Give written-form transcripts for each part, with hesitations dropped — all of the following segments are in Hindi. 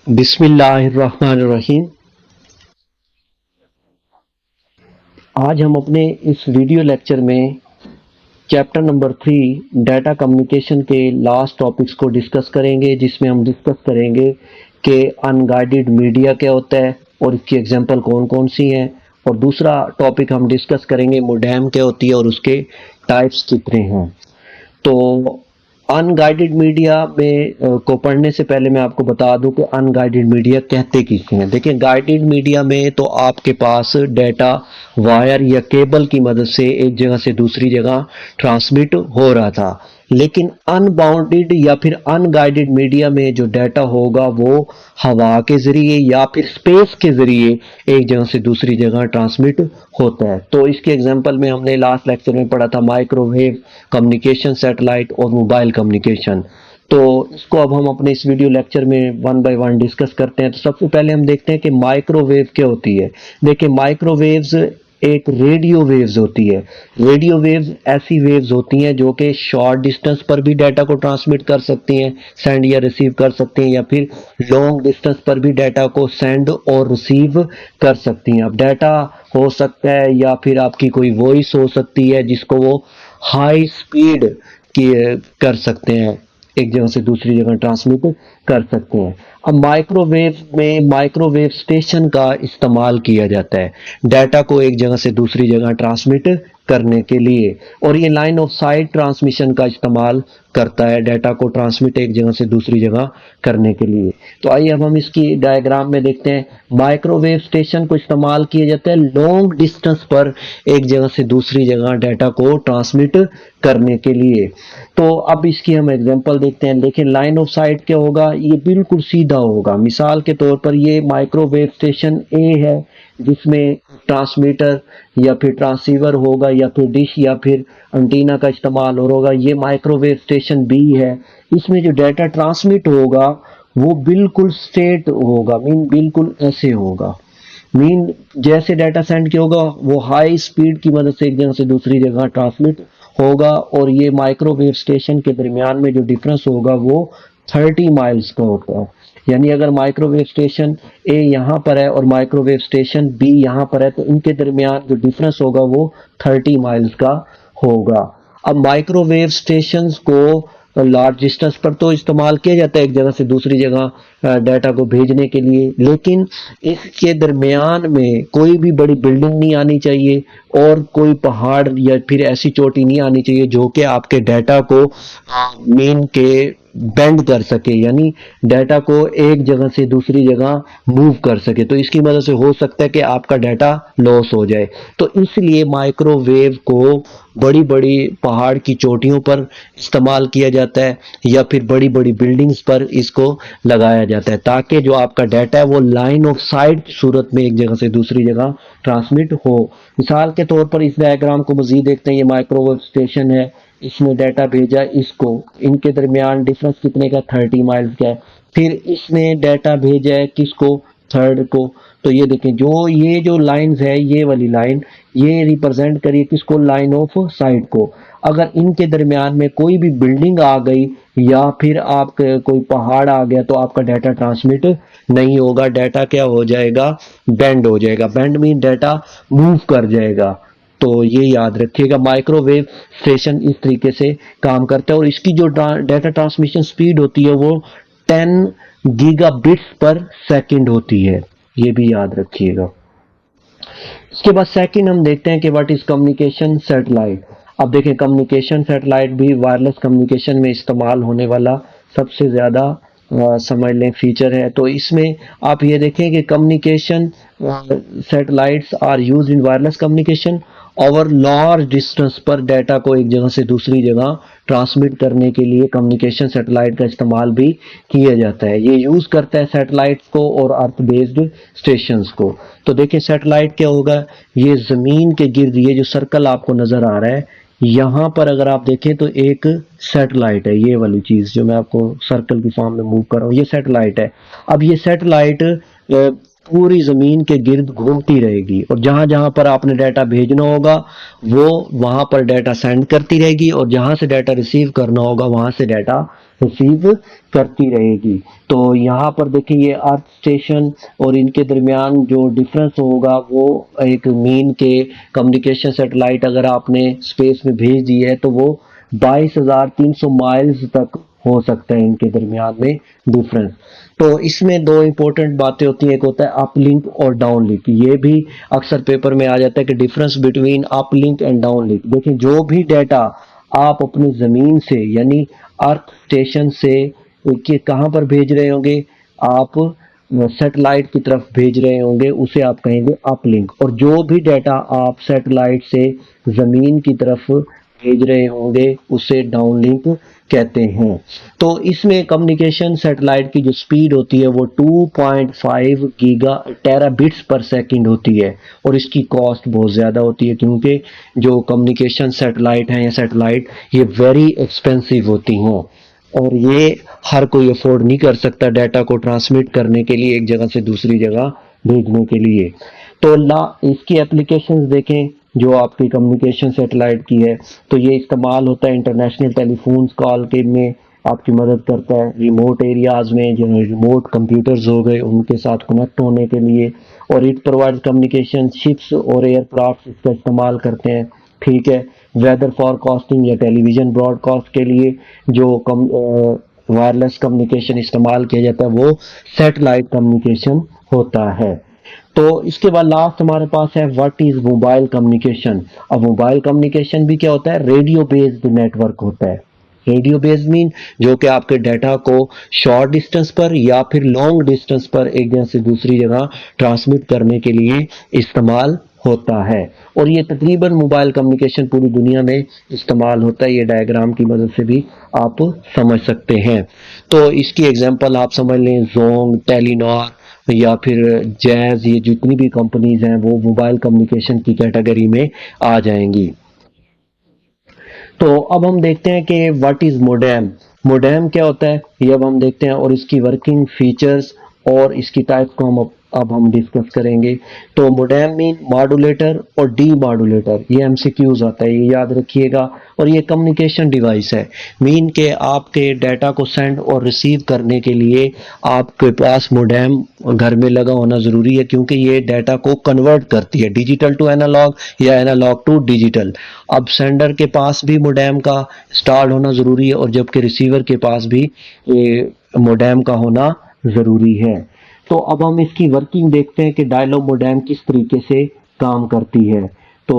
बिस्मिल्लाहिर्रहमानिर्रहीम। आज हम अपने इस वीडियो लेक्चर में चैप्टर नंबर 3 डाटा कम्युनिकेशन के लास्ट टॉपिक्स को डिस्कस करेंगे, जिसमें हम डिस्कस करेंगे कि अनगाइडेड मीडिया क्या होता है और इसकी एग्जांपल कौन कौन सी हैं। और दूसरा टॉपिक हम डिस्कस करेंगे मोडेम क्या होती है और उसके टाइप्स कितने हैं। तो अनगाइडेड मीडिया में को पढ़ने से पहले मैं आपको बता दूं कि अनगाइडेड मीडिया कहते किसे हैं। देखिए, गाइडेड मीडिया में तो आपके पास डेटा वायर या केबल की मदद से एक जगह से दूसरी जगह ट्रांसमिट हो रहा था, लेकिन अनबाउंडेड या फिर अनगाइडेड मीडिया में जो डाटा होगा वो हवा के जरिए या फिर स्पेस के जरिए एक जगह से दूसरी जगह ट्रांसमिट होता है। तो इसके एग्जांपल में हमने लास्ट लेक्चर में पढ़ा था माइक्रोवेव कम्युनिकेशन, सैटेलाइट और मोबाइल कम्युनिकेशन। तो इसको अब हम अपने इस वीडियो लेक्चर में वन बाय वन डिस्कस करते हैं। तो सबसे पहले हम देखते हैं कि माइक्रोवेव क्या होती है। देखिए, माइक्रोवेव्स एक रेडियो वेव्स होती है। रेडियो वेव्स ऐसी वेव्स होती हैं जो कि शॉर्ट डिस्टेंस पर भी डाटा को ट्रांसमिट कर सकती हैं, सेंड या रिसीव कर सकती हैं, या फिर लॉन्ग डिस्टेंस पर भी डाटा को सेंड और रिसीव कर सकती हैं। अब डाटा हो सकता है या फिर आपकी कोई वॉइस हो सकती है जिसको वो हाई स्पीड की कर सकते हैं, एक जगह से दूसरी जगह ट्रांसमिट कर सकते हैं। अब माइक्रोवेव में माइक्रोवेव स्टेशन का इस्तेमाल किया जाता है डाटा को एक जगह से दूसरी जगह ट्रांसमिट करने के लिए, और ये लाइन ऑफ साइट ट्रांसमिशन का इस्तेमाल करता है डाटा को ट्रांसमिट एक जगह से दूसरी जगह करने के लिए। तो आइए अब हम इसकी डायग्राम में देखते हैं। माइक्रोवेव स्टेशन को इस्तेमाल किया जाता है लॉन्ग डिस्टेंस पर एक जगह से दूसरी जगह डाटा को ट्रांसमिट करने के लिए। तो अब इसकी हम एग्जांपल देखते हैं। लेकिन लाइन ऑफ साइट क्या होगा, ये बिल्कुल सीधा होगा। मिसाल के तौर पर ये माइक्रोवेव स्टेशन ए है जिसमें ट्रांसमीटर या फिर ट्रांसीवर होगा या फिर डिश या फिर एंटीना का इस्तेमाल होगा। ये माइक्रोवेव स्टेशन बी है, इसमें जो डाटा ट्रांसमिट होगा वो बिल्कुल स्ट्रेट होगा, मीन बिल्कुल ऐसे होगा। मीन जैसे डाटा सेंड किया होगा वो हाई स्पीड की मदद से एक जगह से दूसरी जगह ट्रांसमिट होगा, और ये माइक्रोवेव स्टेशन के दरमियान में जो डिफरेंस होगा वो 30 माइल्स का होता है। यानी अगर माइक्रोवेव स्टेशन ए यहाँ पर है और माइक्रोवेव स्टेशन बी यहाँ पर है तो इनके दरमियान जो डिफरेंस होगा वो 30 माइल्स का होगा। अब माइक्रोवेव स्टेशंस को लार्ज डिस्टेंस पर तो इस्तेमाल किया जाता है एक जगह से दूसरी जगह डाटा को भेजने के लिए, लेकिन इसके दरमियान में कोई भी बड़ी बिल्डिंग नहीं आनी चाहिए और कोई पहाड़ या फिर ऐसी चोटी नहीं आनी चाहिए जो कि आपके डाटा को मेन के बेंड कर सके, यानी डाटा को एक जगह से दूसरी जगह मूव कर सके। तो इसकी मदद से हो सकता है कि आपका डाटा लॉस हो जाए। तो इसलिए माइक्रोवेव को बड़ी बड़ी पहाड़ की चोटियों पर इस्तेमाल किया जाता है या फिर बड़ी बड़ी बिल्डिंग्स पर इसको लगाया जाता है, ताकि जो आपका डाटा है वो लाइन ऑफ साइट की सूरत में एक जगह से दूसरी जगह ट्रांसमिट हो। मिसाल के तौर पर इस डायग्राम को मजीद देखते हैं। ये माइक्रोवेव स्टेशन है, इसने डाटा भेजा इसको, इनके दरमियान डिफरेंस कितने का, 30 माइल्स का है। फिर इसने डाटा भेजा है किसको, थर्ड को। तो ये देखें, ये जो लाइंस है, ये वाली लाइन ये रिप्रेजेंट करिए किसको, लाइन ऑफ साइट को। अगर इनके दरमियान में कोई भी बिल्डिंग आ गई या फिर आप कोई पहाड़ आ गया तो आपका डाटा ट्रांसमिट नहीं होगा, डाटा क्या हो जाएगा, बेंड हो जाएगा। बेंड मीन डाटा मूव कर जाएगा। तो ये याद रखिएगा, माइक्रोवेव स्टेशन इस तरीके से काम करता है और इसकी जो डाटा ट्रांसमिशन स्पीड होती है वो 10 गीगाबिट्स पर सेकंड होती है, ये भी याद रखिएगा। इसके बाद सेकंड हम देखते हैं कि व्हाट इज कम्युनिकेशन सैटेलाइट। अब देखें, कम्युनिकेशन सैटेलाइट भी वायरलेस कम्युनिकेशन में इस्तेमाल होने वाला सबसे ज़्यादा समझ लें फीचर है। तो इसमें आप ये देखें कि communication satellites are use in wireless communication over large distance पर डाटा को एक जगह से दूसरी जगह ट्रांसमिट करने के लिए कम्युनिकेशन सैटेलाइट का इस्तेमाल भी किया जाता है। ये यूज करता है सैटेलाइट को और अर्थ बेस्ड स्टेशंस को। तो देखिए, सैटेलाइट क्या होगा, ये जमीन के गिर्द ये जो सर्कल आपको नजर आ रहा है, यहाँ पर अगर आप देखें तो एक सैटेलाइट है, ये वाली चीज जो मैं आपको सर्कल की फॉर्म में मूव कर रहा हूँ, ये सैटेलाइट है। अब ये सैटेलाइट पूरी जमीन के गिर्द घूमती रहेगी और जहां जहां पर आपने डाटा भेजना होगा वो वहां पर डाटा सेंड करती रहेगी और जहां से डाटा रिसीव करना होगा वहां से डाटा रिसीव करती रहेगी। तो यहाँ पर देखिए ये अर्थ स्टेशन और इनके दरमियान जो डिफरेंस होगा वो एक मीन के कम्युनिकेशन सैटेलाइट अगर आपने स्पेस में भेज दी है तो वो 22,300 माइल्स तक हो सकता है इनके दरमियान में डिफरेंस। तो इसमें दो इंपॉर्टेंट बातें होती हैं, एक होता है अप लिंक और डाउन लिंक। ये भी अक्सर पेपर में आ जाता है कि difference between up link and down link. देखिए जो भी डाटा आप अपनी जमीन से यानी अर्थ स्टेशन से कि कहां पर भेज रहे होंगे, आप सैटेलाइट की तरफ भेज रहे होंगे उसे आप कहेंगे अपलिंक, और जो भी डाटा आप सैटेलाइट से जमीन की तरफ भेज रहे होंगे उसे डाउनलिंक कहते हैं। तो इसमें कम्युनिकेशन सैटेलाइट की जो स्पीड होती है वो 2.5 गीगा टेराबिट्स पर सेकंड होती है और इसकी कॉस्ट बहुत ज़्यादा होती है क्योंकि जो कम्युनिकेशन सैटेलाइट हैं या सैटेलाइट ये वेरी एक्सपेंसिव होती हैं और ये हर कोई अफोर्ड नहीं कर सकता डाटा को ट्रांसमिट करने के लिए एक जगह से दूसरी जगह भेजने के लिए। तो इसकी एप्लीकेशंस देखें जो आपकी कम्युनिकेशन सैटेलाइट की है, तो ये इस्तेमाल होता है इंटरनेशनल टेलीफोन कॉल के में आपकी मदद करता है, रिमोट एरियाज में जो रिमोट कंप्यूटर्स हो गए उनके साथ कनेक्ट होने के लिए, और इट प्रोवाइड कम्युनिकेशन शिप्स और एयरक्राफ्ट इसका इस्तेमाल करते हैं। ठीक है, वेदर फॉरकास्टिंग या टेलीविजन ब्रॉडकास्ट के लिए जो वायरलेस कम्युनिकेशन इस्तेमाल किया जाता है वो सैटेलाइट कम्युनिकेशन होता है। तो इसके बाद लास्ट हमारे पास है व्हाट इज मोबाइल कम्युनिकेशन। अब मोबाइल कम्युनिकेशन भी क्या होता है, रेडियो बेस्ड नेटवर्क होता है। रेडियो बेस्ड मीन जो कि आपके डाटा को शॉर्ट डिस्टेंस पर या फिर लॉन्ग डिस्टेंस पर एक जगह से दूसरी जगह ट्रांसमिट करने के लिए इस्तेमाल होता है, और ये तकरीबन मोबाइल कम्युनिकेशन पूरी दुनिया में इस्तेमाल होता है। ये डायग्राम की मदद से भी आप समझ सकते हैं। तो इसकी एग्जांपल आप समझ लें, जोंग, टेलीनॉर या फिर जैज, ये जितनी भी कंपनीज हैं वो मोबाइल कम्युनिकेशन की कैटेगरी में आ जाएंगी। तो अब हम देखते हैं कि व्हाट इज मोडेम। मोडेम क्या होता है ये अब हम देखते हैं और इसकी वर्किंग फीचर्स और इसकी टाइप को अब हम डिस्कस करेंगे। तो मोडेम मीन मॉड्यूलेटर और डी मॉड्यूलेटर, ये एमसीक्यूज आता है, ये याद रखिएगा। और ये कम्युनिकेशन डिवाइस है, मीन के आपके डाटा को सेंड और रिसीव करने के लिए आपके पास मोडेम घर में लगा होना ज़रूरी है क्योंकि ये डाटा को कन्वर्ट करती है डिजिटल टू एनालॉग या एनालॉग टू डिजिटल। अब सेंडर के पास भी मोडेम का इंस्टॉल होना ज़रूरी है और जबकि रिसीवर के पास भी ये मोडेम का होना ज़रूरी है। तो अब हम इसकी वर्किंग देखते हैं कि डायलॉग मोडेम किस तरीके से काम करती है। तो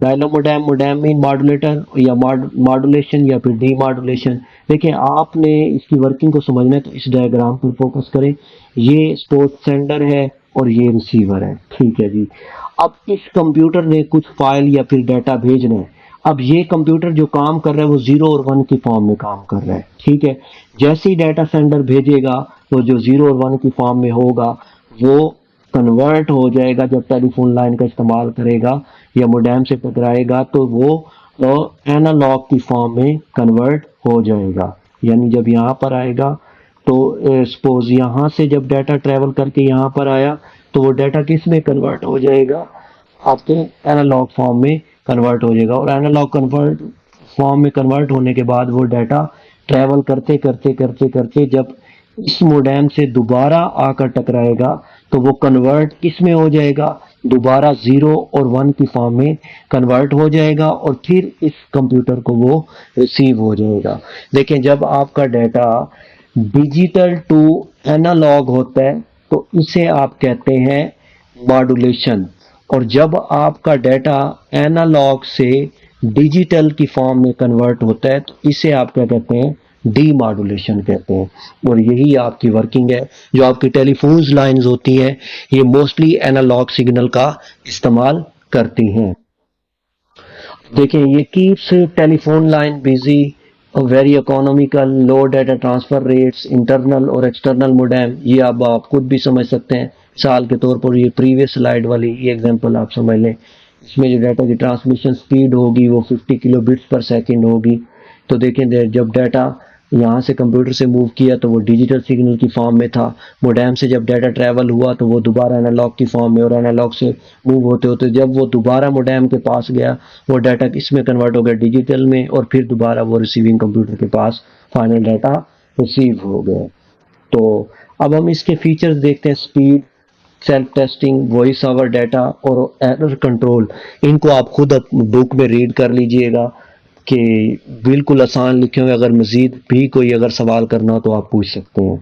डायलॉग मोडेम मीन मॉड्यूलेटर या मॉड्यूलेशन या फिर डी मॉड्यूलेशन। देखिए आपने इसकी वर्किंग को समझना है तो इस डायग्राम पर फोकस करें। ये स्पोर्ट सेंडर है और ये रिसीवर है, ठीक है जी। अब इस कंप्यूटर ने कुछ फाइल या फिर डाटा भेजना है। अब ये कंप्यूटर जो काम कर रहा है वो 0 और 1 की फॉर्म में काम कर रहा है, ठीक है। जैसे ही डाटा सेंडर भेजेगा तो जो 0 और 1 की फॉर्म में होगा वो कन्वर्ट हो जाएगा। जब टेलीफोन लाइन का इस्तेमाल करेगा या मोडेम से टकराएगा तो वो एनालॉग की फॉर्म में कन्वर्ट हो जाएगा। यानी जब यहाँ पर आएगा तो सपोज यहाँ से जब डाटा ट्रेवल करके यहाँ पर आया तो वो डाटा किस में कन्वर्ट हो जाएगा, आपके एनालॉग फॉर्म में कन्वर्ट हो जाएगा। और एनालॉग कन्वर्ट फॉर्म में कन्वर्ट होने के बाद वो डाटा ट्रेवल करते करते करते करते जब इस मोडेम से दोबारा आकर टकराएगा तो वो कन्वर्ट किस में हो जाएगा, दोबारा 0 और 1 की फॉर्म में कन्वर्ट हो जाएगा और फिर इस कंप्यूटर को वो रिसीव हो जाएगा। देखें जब आपका डाटा डिजिटल टू एनालॉग होता है तो इसे आप कहते हैं मॉड्यूलेशन, और जब आपका डाटा एनालॉग से डिजिटल की फॉर्म में कन्वर्ट होता है तो इसे आप क्या कहते हैं, डी मॉड्यूलेशन कहते हैं। और यही आपकी वर्किंग है। जो आपकी टेलीफोन लाइंस होती हैं ये मोस्टली एनालॉग सिग्नल का इस्तेमाल करती हैं। देखिए ये keeps telephone line busy, very economical, low data transfer rates, internal और एक्सटर्नल मोडेम, ये अब आप खुद भी समझ सकते हैं। मिसाल के तौर पर ये प्रीवियस स्लाइड वाली ये एग्जांपल आप समझ लें, इसमें जो डाटा की ट्रांसमिशन स्पीड होगी वो 50 किलोबिट्स पर सेकंड होगी। तो देखें जब डाटा यहाँ से कंप्यूटर से मूव किया तो वो डिजिटल सिग्नल की फॉर्म में था, मोडेम से जब डाटा ट्रैवल हुआ तो वो दोबारा एनालॉग की फॉर्म में, और एनालॉग से मूव होते होते जब वो दोबारा मोडेम के पास गया वो डाटा किसमें कन्वर्ट हो गया, डिजिटल में, और फिर दोबारा वो रिसीविंग कंप्यूटर के पास फाइनल डाटा रिसीव हो गया। तो अब हम इसके फीचर्स देखते हैं, speed, self testing, voice over data और एरर कंट्रोल। इनको आप खुद बुक में रीड कर लीजिएगा कि बिल्कुल आसान लिखे हुए, अगर मजीद भी कोई अगर सवाल करना हो तो आप पूछ सकते हैं।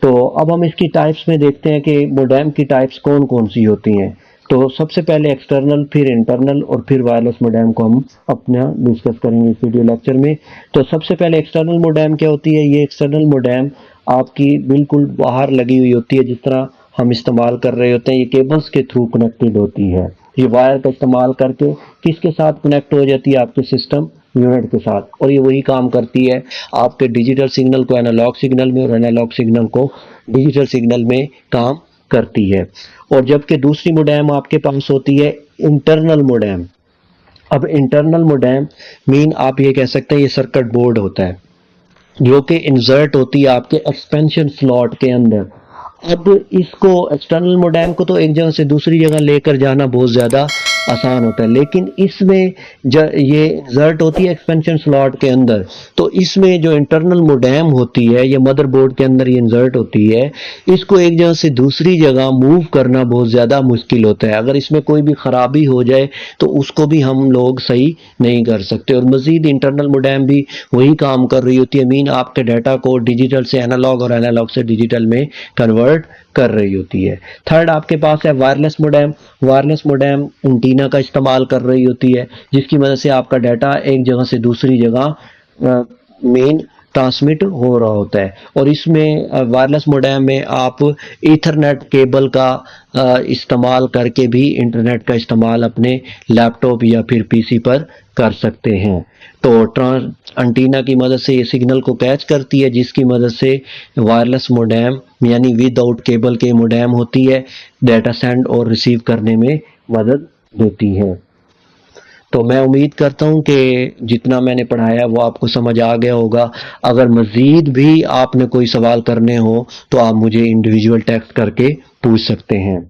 तो अब हम इसकी टाइप्स में देखते हैं कि मोडेम की टाइप्स कौन कौन सी होती हैं। तो सबसे पहले एक्सटर्नल, फिर इंटरनल और फिर वायरलेस मोडेम को हम अपना डिस्कस करेंगे इस वीडियो लेक्चर में। तो सबसे पहले एक्सटर्नल मोडेम क्या होती है? ये एक्सटर्नल मोडेम आपकी बिल्कुल बाहर लगी हुई होती है, जिस तरह हम इस्तेमाल कर रहे होते हैं, ये केबल्स के थ्रू कनेक्टेड होती है। ये वायर का इस्तेमाल करके किसके साथ कनेक्ट हो जाती है? आपके सिस्टम यूनिट के साथ, और ये वही काम करती है, आपके डिजिटल सिग्नल को एनालॉग सिग्नल में और एनालॉग सिग्नल को डिजिटल सिग्नल में काम करती है। और जबकि दूसरी मोडेम आपके पास होती है इंटरनल मोडेम। अब इंटरनल मोडेम मीन आप ये कह सकते हैं ये सर्किट बोर्ड होता है जो कि इंसर्ट होती है आपके एक्सपेंशन स्लॉट के अंदर। अब इसको एक्सटर्नल मोडेम को तो एक जगह से दूसरी जगह लेकर जाना बहुत ज़्यादा आसान होता है, लेकिन इसमें ये इंसर्ट होती है एक्सपेंशन स्लॉट के अंदर, तो इसमें जो इंटरनल मोडेम होती है ये मदरबोर्ड के अंदर ये इंसर्ट होती है, इसको एक जगह से दूसरी जगह मूव करना बहुत ज़्यादा मुश्किल होता है। अगर इसमें कोई भी ख़राबी हो जाए तो उसको भी हम लोग सही नहीं कर सकते। और मज़ीद इंटरनल मोडेम भी वही काम कर रही होती है, मीन आपके डाटा को डिजिटल से एनालॉग और एनालॉग से डिजिटल में कन्वर्ट कर रही होती है। थर्ड आपके पास है wireless modem. Wireless modem antenna का इस्तेमाल कर रही होती है, जिसकी वजह से आपका डाटा एक जगह से दूसरी जगह मेन ट्रांसमिट हो रहा होता है। और इसमें वायरलेस मोडेम में आप ईथरनेट केबल का इस्तेमाल करके भी इंटरनेट का इस्तेमाल अपने लैपटॉप या फिर पीसी पर कर सकते हैं। तो एंटीना की मदद से ये सिग्नल को कैच करती है, जिसकी मदद से वायरलेस मोडेम यानी विदाउट केबल के मोडेम होती है, डाटा सेंड और रिसीव करने में मदद देती है। तो मैं उम्मीद करता हूं कि जितना मैंने पढ़ाया वो आपको समझ आ गया होगा। अगर मज़ीद भी आपने कोई सवाल करने हो तो आप मुझे इंडिविजुअल टेक्स्ट करके पूछ सकते हैं।